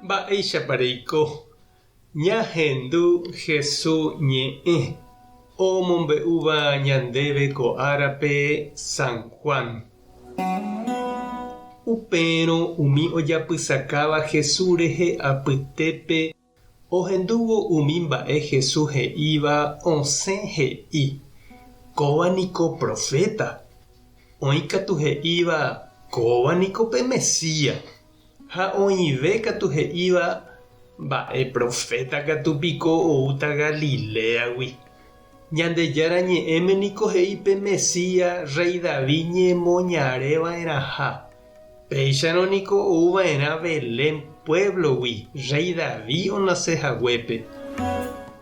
Mba'éichapareiko ñahendu Jesús ñe'ẽ omombe'úva ñandéve ko árape San Juan. Upérõ umi ojapysakáva Jesús rehe apytépe ohendúvo umi mba'e Jesús he'íva osẽ he'i. Kóvaniko profeta. Oĩkatu he'íva kóvaniko pe Mesías. Ha oĩve katu he'íva mba'e profeta katupiko oúta Galileagui. Ñandejára ñe'ẽmeniko he'i pe Mesías rey David ñemoñareva'erãha. Péicharõniko ouva'erã Belén pueblogui rey David onasehaguépe.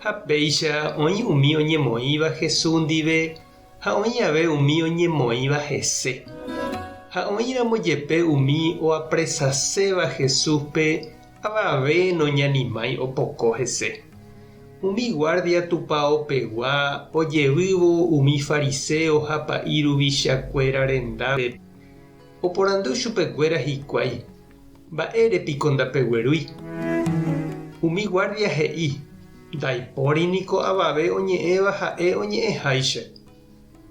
Ha péicha oĩ umi oñemoĩva Jesús ndive ha oĩ ave umi oñemoĩva hese. Ha oĩramo jepe umi oapresaséva Jesúspe avave noñanimái opoko hese. Umi guardia tupaopegua ojevývo umi fariseo ha pa'iruvichakuéra rendápe. Oporandu chupekuéra hikuái. Mba'érepiko ndapeguerúi. Umi guardia he'i. Ndaipóriniko avave oñe'ẽva ha'e oñe'ẽháicha.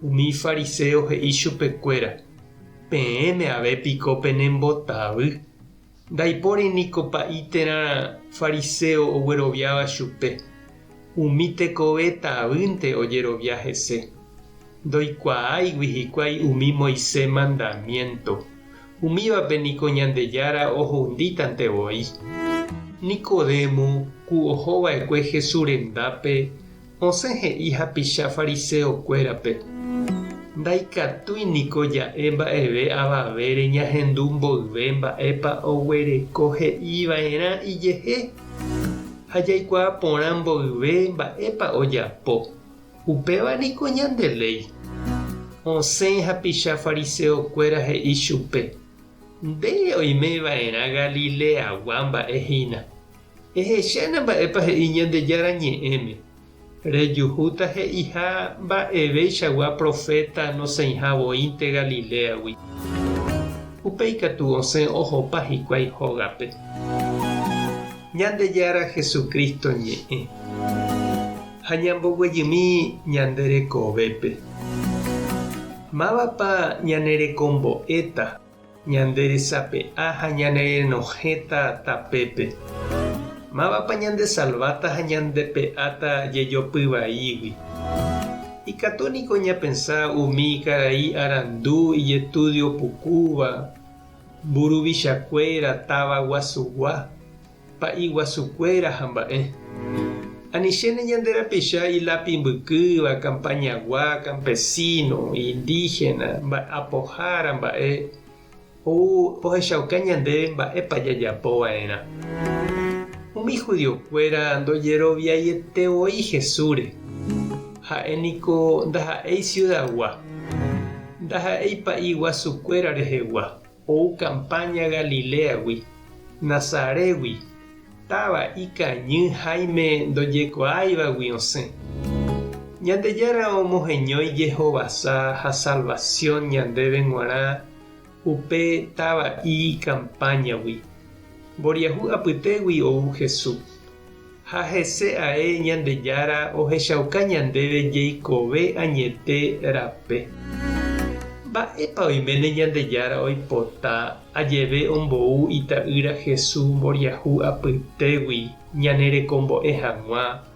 Umi fariseo he'i chupekuéra. Peẽme avépiko penembotávy. Ndaipóriniko pa'ítérã fariseo ogueroviáva chupe. Umi tekove tavýnte ojerovia hese. Ndoikuaáigui hikuái umi Moisés mandamiento. Umívape niko Ñandejára ohoundítantevoi. Nicodemo ku ohova'ekue Jesús rendápe osẽ he'i hapicha fariseokuérape. Ndaikatúiniko ja'e mba'eve avavére ñahendu mboyve mba'épa oguereko he'iva'erã ijehe. Ha jaikuaa porã mboyve mba'épa ojapo. Upévaniko ñandeléi. Osẽ hapicha fariseokuéra he'i chupe. Nde oimeva'erã Galileagua mba'ehína. Ehechána mba'épa he'i Ñandejára ñe'ẽme. Rejuhúta he'iha mba'evéichagua profeta nosẽihavóinte Galileagui. Upéikatu osẽ ohopa hikuái hógape. Ñandejára Jesucristo ñe'ẽ. Ha ñamboguejymi ñanderekovépe. Mávapa ñanerekombo'éta, ñanderesape'a ha ñanerenohéta tapépe. Mávapa ñandesalváta ha ñandepe'áta jejopyvaígui. Ikatóniko ñapensá umi karai arandu ijetudio pukúva, mburuvichakuéra táva guasugua, pa'i guasukuéra ha mba'e. Anichéne ñanderapicha ilapi mbykýva, campañagua, campesino, indígena, mba'apohára mba'e ohechauka ñandéve mba'épa jajapova'erã. Umi judiokuéra ndojeroviaietevoi Jesúre. Ha'éniko ndaha'éi ciudadgua. Ndaha'éi pa'i guasukuéra rehegua. Ou campaña Galileagui, Nazarégui. Táva ikañy Jaime ndojekuaáivagui osẽ. Ñandejára omoheñói Jehovasa ha salvación ñandéve g̃uarã upe tava'i campañagui. Mboriahu apytégui ou Jesús. Ha hese ae Ñandejára ohechauka ñandéve jeikove añete rape. Mba'épa oiméne Ñandejára oipota ajeve ombou ita'ýra Jesús mboriahu apytégui ñanerekombo'e hag̃ua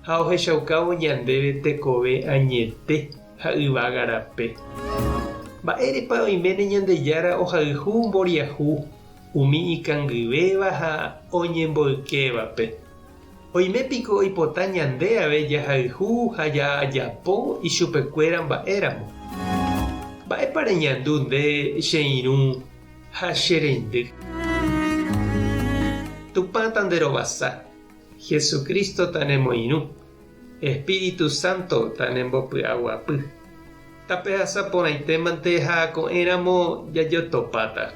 ha ohechaukávo ñandéve tekove añete ha yvága rape. Mba'érepa oiméne Ñandejára ohayhu mboriahu umi ikangyvéva ha oñemboykévape. Oimépiko oipota ñande ave jahayhu ha jaajapo ichupekuéra mba'éramo. Mba'épa reñandu nde che irũ ha che reindy. Tupã tanderovasa. Jesucristo tanemoirũ. Espíritu Santo tanembopy'aguapy. Tape hasaporãitémante ha ko'ẽramo jajotopáta.